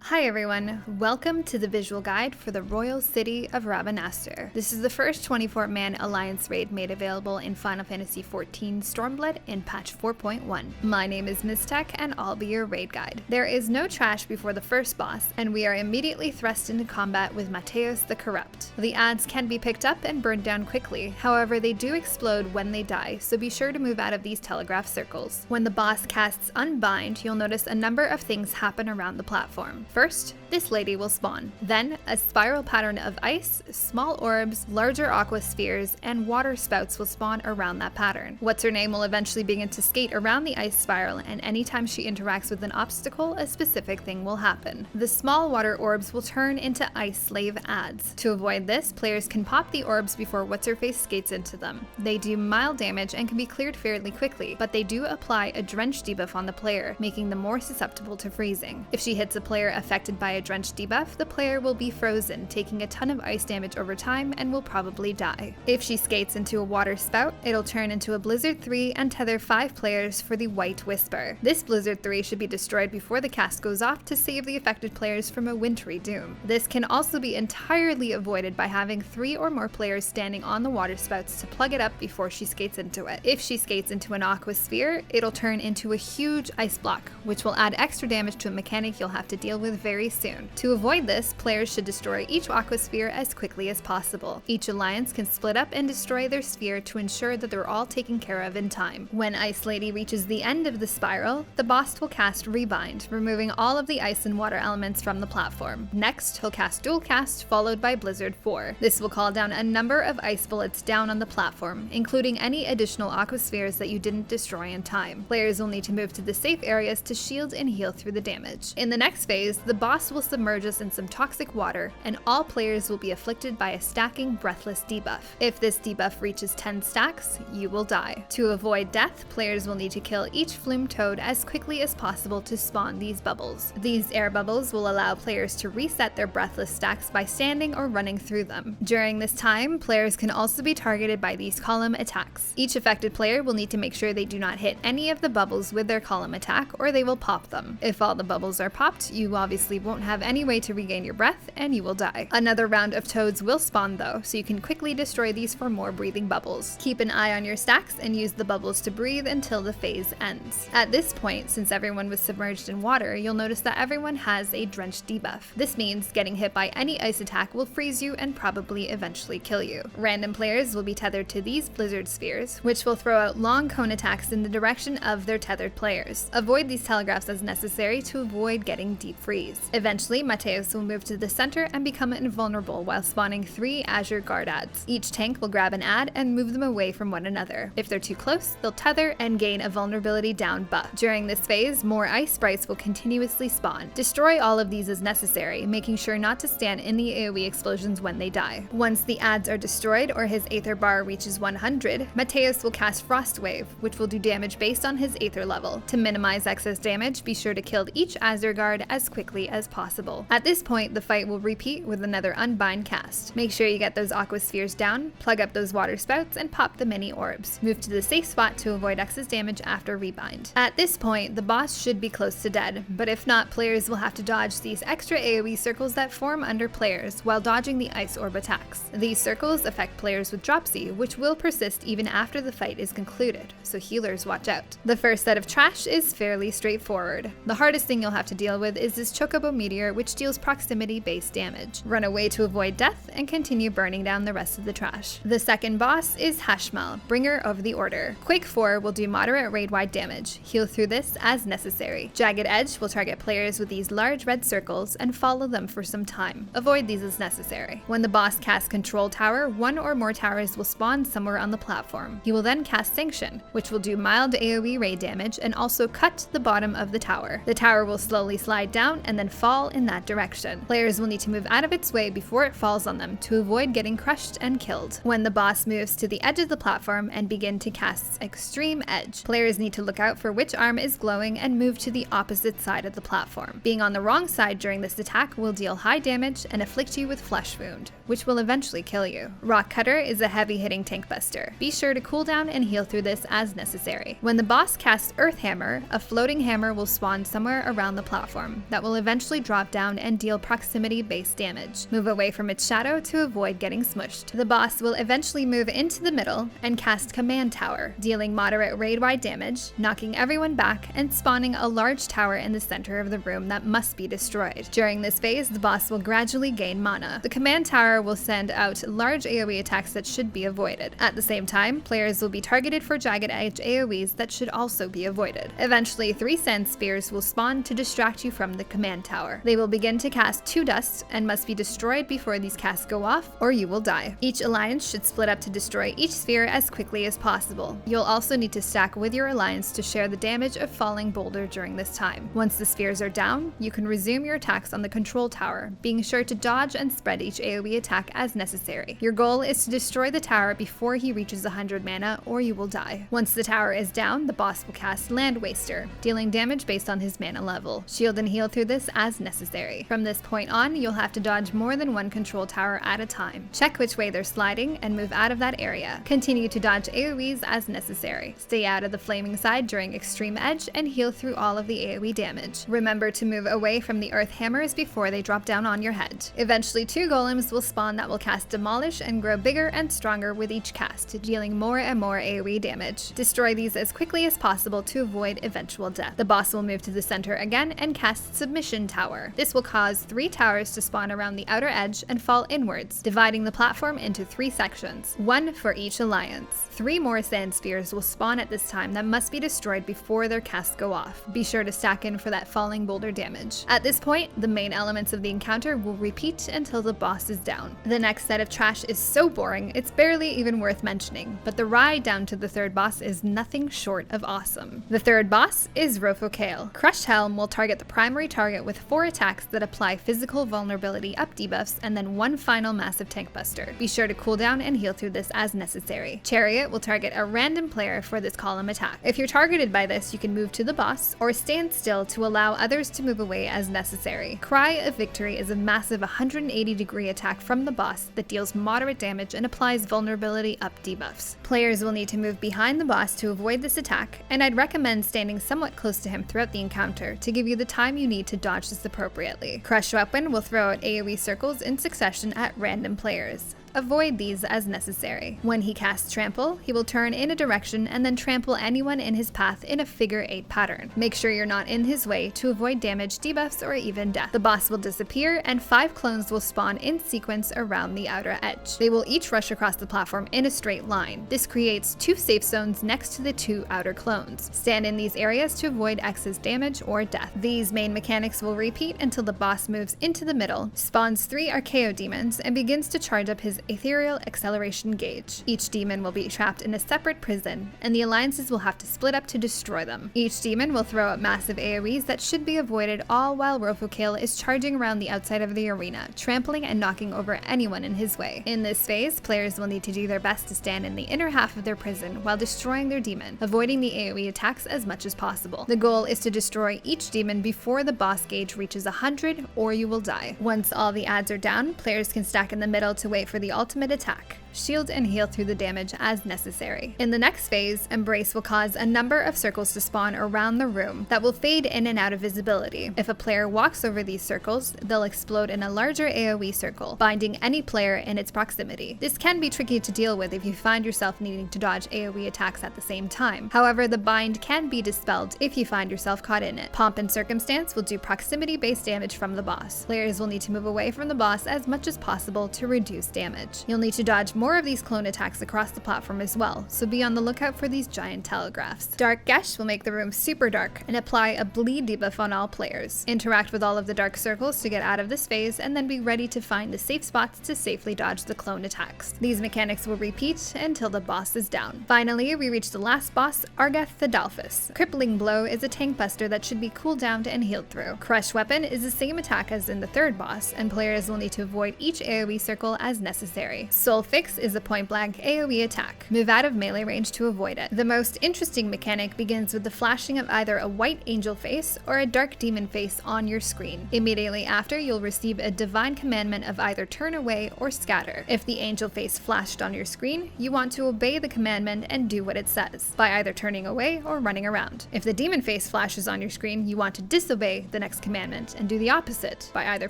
Hi everyone, welcome to the visual guide for the Royal City of Rabanastre. This is the first 24-man Alliance raid made available in Final Fantasy XIV Stormblood in patch 4.1. My name is Ms. Tech and I'll be your raid guide. There is no trash before the first boss, and we are immediately thrust into combat with MATEUS the Corrupt. The adds can be picked up and burned down quickly, however they do explode when they die, so be sure to move out of these telegraph circles. When the boss casts Unbind, you'll notice a number of things happen around the platform. First, this lady will spawn. Then, a spiral pattern of ice, small orbs, larger aquaspheres, and water spouts will spawn around that pattern. What's-her-name will eventually begin to skate around the ice spiral, and anytime she interacts with an obstacle, a specific thing will happen. The small water orbs will turn into ice slave adds. To avoid this, players can pop the orbs before What's-Her-Face skates into them. They do mild damage and can be cleared fairly quickly, but they do apply a drench debuff on the player, making them more susceptible to freezing. If she hits a player affected by a drench debuff, the player will be frozen, taking a ton of ice damage over time and will probably die. If she skates into a water spout, it'll turn into a Blizzard 3 and tether 5 players for the White Whisper. This Blizzard 3 should be destroyed before the cast goes off to save the affected players from a wintry doom. This can also be entirely avoided by having 3 or more players standing on the water spouts to plug it up before she skates into it. If she skates into an Aquasphere, it'll turn into a huge ice block, which will add extra damage to a mechanic you'll have to deal with very soon. To avoid this, players should destroy each Aquasphere as quickly as possible. Each alliance can split up and destroy their sphere to ensure that they're all taken care of in time. When Ice Lady reaches the end of the spiral, the boss will cast REBIND, removing all of the ice and water elements from the platform. Next, he'll cast Dual Cast, followed by Blizzard 4. This will call down a number of ice bullets down on the platform, including any additional Aquaspheres that you didn't destroy in time. Players will need to move to the safe areas to shield and heal through the damage. In the next phase, the boss will submerge us in some toxic water, and all players will be afflicted by a stacking Breathless debuff. If this debuff reaches 10 stacks, you will die. To avoid death, players will need to kill each flume toad as quickly as possible to spawn these bubbles. These air bubbles will allow players to reset their Breathless stacks by standing or running through them. During this time, players can also be targeted by these column attacks. Each affected player will need to make sure they do not hit any of the bubbles with their column attack, or they will pop them. If all the bubbles are popped, you obviously won't have any way to regain your breath, and you will die. Another round of toads will spawn though, so you can quickly destroy these for more breathing bubbles. Keep an eye on your stacks and use the bubbles to breathe until the phase ends. At this point, since everyone was submerged in water, you'll notice that everyone has a drench debuff. This means getting hit by any ice attack will freeze you and probably eventually kill you. Random players will be tethered to these blizzard spheres, which will throw out long cone attacks in the direction of their tethered players. Avoid these telegraphs as necessary to avoid getting deep freeze. Eventually, MATEUS will move to the center and become invulnerable while spawning 3 Azure guard adds. Each tank will grab an add and move them away from one another. If they're too close, they'll tether and gain a vulnerability down buff. During this phase, more ice sprites will continuously spawn. Destroy all of these as necessary, making sure not to stand in the AoE explosions when they die. Once the adds are destroyed or his Aether bar reaches 100, MATEUS will cast FROSTWAVE, which will do damage based on his Aether level. To minimize excess damage, be sure to kill each Azure guard as quickly as possible. At this point, the fight will repeat with another Unbind cast. Make sure you get those Aquaspheres down, plug up those water spouts, and pop the mini orbs. Move to the safe spot to avoid excess damage after Rebind. At this point, the boss should be close to dead, but if not, players will have to dodge these extra AoE circles that form under players while dodging the ice orb attacks. These circles affect players with dropsy, which will persist even after the fight is concluded, so healers watch out. The first set of trash is fairly straightforward. The hardest thing you'll have to deal with is this Chocobo Meteor, which deals proximity-based damage. Run away to avoid death and continue burning down the rest of the trash. The second boss is HASHMAL, Bringer of the Order. Quake 4 will do moderate raid-wide damage. Heal through this as necessary. Jagged Edge will target players with these large red circles and follow them for some time. Avoid these as necessary. When the boss casts Control Tower, 1 or more towers will spawn somewhere on the platform. He will then cast Sanction, which will do mild AoE raid damage and also cut the bottom of the tower. The tower will slowly slide down and then fall in that direction. Players will need to move out of its way before it falls on them to avoid getting crushed and killed. When the boss moves to the edge of the platform and begin to cast Extreme Edge, players need to look out for which arm is glowing and move to the opposite side of the platform. Being on the wrong side during this attack will deal high damage and afflict you with Flesh Wound, which will eventually kill you. ROCKCUTTER is a heavy-hitting Tankbuster. Be sure to cool down and heal through this as necessary. When the boss casts Earth Hammer, a floating hammer will spawn somewhere around the platform that will eventually drop down and deal proximity-based damage. Move away from its shadow to avoid getting smushed. The boss will eventually move into the middle and cast Command Tower, dealing moderate raid-wide damage, knocking everyone back, and spawning a large tower in the center of the room that must be destroyed. During this phase, the boss will gradually gain mana. The Command Tower will send out large AoE attacks that should be avoided. At the same time, players will be targeted for jagged edge AoEs that should also be avoided. Eventually, 3 sand spheres will spawn to distract you from the Command Tower. They will begin to cast 2 dust and must be destroyed before these casts go off, or you will die. Each alliance should split up to destroy each sphere as quickly as possible. You'll also need to stack with your alliance to share the damage of falling boulder during this time. Once the spheres are down, you can resume your attacks on the control tower, being sure to dodge and spread each AoE attack as necessary. Your goal is to destroy the tower before he reaches 100 mana, or you will die. Once the tower is down, the boss will cast LANDWASTER, dealing damage based on his mana level. Shield and heal through this as necessary. From this point on, you'll have to dodge more than one control tower at a time. Check which way they're sliding and move out of that area. Continue to dodge AoEs as necessary. Stay out of the flaming side during extreme edge and heal through all of the AoE damage. Remember to move away from the earth hammers before they drop down on your head. Eventually 2 golems will spawn that will cast Demolish and grow bigger and stronger with each cast, dealing more and more AoE damage. Destroy these as quickly as possible to avoid eventual death. The boss will move to the center again and cast Submission Tower. This will cause 3 towers to spawn around the outer edge and fall inwards, dividing the platform into 3 sections, 1 for each alliance. 3 more sand spheres will spawn at this time that must be destroyed before their casts go off. Be sure to stack in for that falling boulder damage. At this point, the main elements of the encounter will repeat until the boss is down. The next set of trash is so boring, it's barely even worth mentioning, but the ride down to the 3rd boss is nothing short of awesome. The 3rd boss is ROCKCUTTER. Crushed Helm will target the primary target with 4 attacks that apply physical vulnerability up debuffs and then 1 final massive Tankbuster. Be sure to cool down and heal through this as necessary. Chariot will target a random player for this column attack. If you're targeted by this, you can move to the boss or stand still to allow others to move away as necessary. Cry of Victory is a massive 180-degree attack from the boss that deals moderate damage and applies vulnerability up debuffs. Players will need to move behind the boss to avoid this attack, and I'd recommend standing somewhat close to him throughout the encounter to give you the time you need to dodge this appropriately. Crush Weapon will throw out AoE circles in succession at random players. Avoid these as necessary. When he casts Trample, he will turn in a direction and then trample anyone in his path in a figure 8 pattern. Make sure you're not in his way to avoid damage, debuffs, or even death. The boss will disappear and 5 clones will spawn in sequence around the outer edge. They will each rush across the platform in a straight line. This creates 2 safe zones next to the 2 outer clones. Stand in these areas to avoid excess damage or death. These main mechanics will repeat until the boss moves into the middle, spawns 3 ARCHAEODEMONs, and begins to charge up his Ethereal Acceleration Gauge. Each demon will be trapped in a separate prison, and the alliances will have to split up to destroy them. Each demon will throw out massive AoEs that should be avoided, all while ROCKCUTTER is charging around the outside of the arena, trampling and knocking over anyone in his way. In this phase, players will need to do their best to stand in the inner half of their prison while destroying their demon, avoiding the AoE attacks as much as possible. The goal is to destroy each demon before the boss gauge reaches 100, or you will die. Once all the adds are down, players can stack in the middle to wait for the ultimate attack. Shield and heal through the damage as necessary. In the next phase, Embrace will cause a number of circles to spawn around the room that will fade in and out of visibility. If a player walks over these circles, they'll explode in a larger AoE circle, binding any player in its proximity. This can be tricky to deal with if you find yourself needing to dodge AoE attacks at the same time. However, the bind can be dispelled if you find yourself caught in it. Pomp and Circumstance will do proximity-based damage from the boss. Players will need to move away from the boss as much as possible to reduce damage. You'll need to dodge more of these clone attacks across the platform as well, so be on the lookout for these giant telegraphs. Dark Gesh will make the room super dark and apply a bleed debuff on all players. Interact with all of the dark circles to get out of this phase, and then be ready to find the safe spots to safely dodge the clone attacks. These mechanics will repeat until the boss is down. Finally, we reach the last boss, ARGATH THADALFUS. Crippling Blow is a Tankbuster that should be cooled down and healed through. Crush Weapon is the same attack as in the 3rd boss, and players will need to avoid each AoE circle as necessary. SOULFIX This is a point-blank AoE attack. Move out of melee range to avoid it. The most interesting mechanic begins with the flashing of either a white angel face or a dark demon face on your screen. Immediately after, you'll receive a divine commandment of either turn away or scatter. If the angel face flashed on your screen, you want to obey the commandment and do what it says, by either turning away or running around. If the demon face flashes on your screen, you want to disobey the next commandment and do the opposite, by either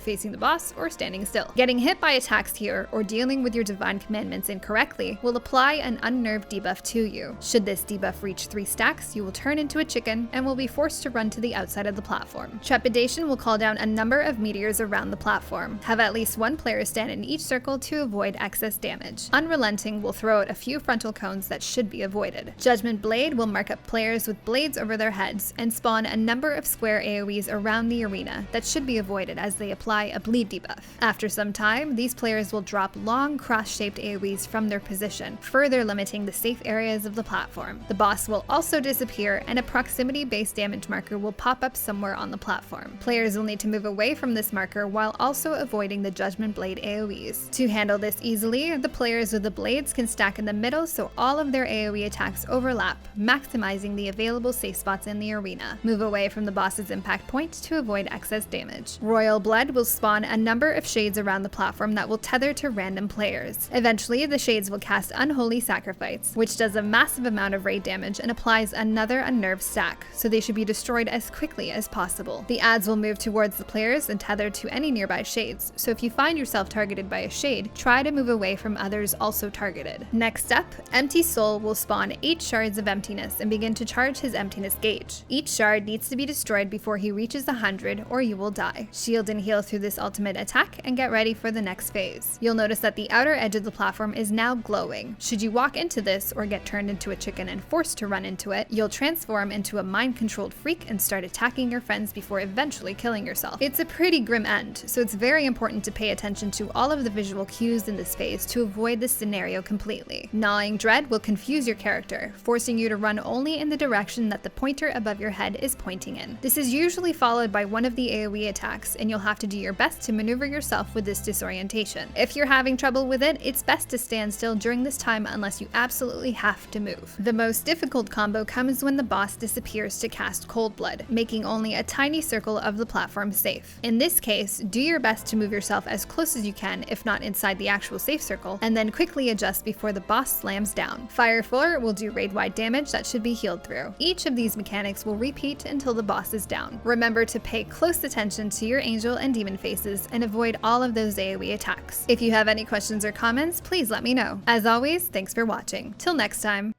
facing the boss or standing still. Getting hit by attacks here or dealing with your divine commandments incorrectly will apply an unnerved debuff to you. Should this debuff reach 3 stacks, you will turn into a chicken and will be forced to run to the outside of the platform. Trepidation will call down a number of meteors around the platform. Have at least one player stand in each circle to avoid excess damage. Unrelenting will throw out a few frontal cones that should be avoided. Judgment Blade will mark up players with blades over their heads and spawn a number of square AoEs around the arena that should be avoided as they apply a bleed debuff. After some time, these players will drop long cross-shaped AoEs from their position, further limiting the safe areas of the platform. The boss will also disappear and a proximity-based damage marker will pop up somewhere on the platform. Players will need to move away from this marker while also avoiding the Judgment Blade AoEs. To handle this easily, the players with the blades can stack in the middle so all of their AoE attacks overlap, maximizing the available safe spots in the arena. Move away from the boss's impact point to avoid excess damage. Royal Blood will spawn a number of shades around the platform that will tether to random players. Eventually, the shades will cast Unholy Sacrifice, which does a massive amount of raid damage and applies another unnerved stack, so they should be destroyed as quickly as possible. The adds will move towards the players and tether to any nearby shades, so if you find yourself targeted by a shade, try to move away from others also targeted. Next up, Empty Soul will spawn 8 shards of emptiness and begin to charge his emptiness gauge. Each shard needs to be destroyed before he reaches 100 or you will die. Shield and heal through this ultimate attack and get ready for the next phase. You'll notice that the outer edge of the platform is now glowing. Should you walk into this or get turned into a chicken and forced to run into it, you'll transform into a mind-controlled freak and start attacking your friends before eventually killing yourself. It's a pretty grim end, so it's very important to pay attention to all of the visual cues in this phase to avoid this scenario completely. Gnawing Dread will confuse your character, forcing you to run only in the direction that the pointer above your head is pointing in. This is usually followed by one of the AoE attacks, and you'll have to do your best to maneuver yourself with this disorientation. If you're having trouble with it, it's best to stand still during this time unless you absolutely have to move. The most difficult combo comes when the boss disappears to cast Cold Blood, making only a tiny circle of the platform safe. In this case, do your best to move yourself as close as you can, if not inside the actual safe circle, and then quickly adjust before the boss slams down. Fire 4 will do raid-wide damage that should be healed through. Each of these mechanics will repeat until the boss is down. Remember to pay close attention to your angel and demon faces and avoid all of those AoE attacks. If you have any questions or comments, please let me know. As always, thanks for watching. Till next time.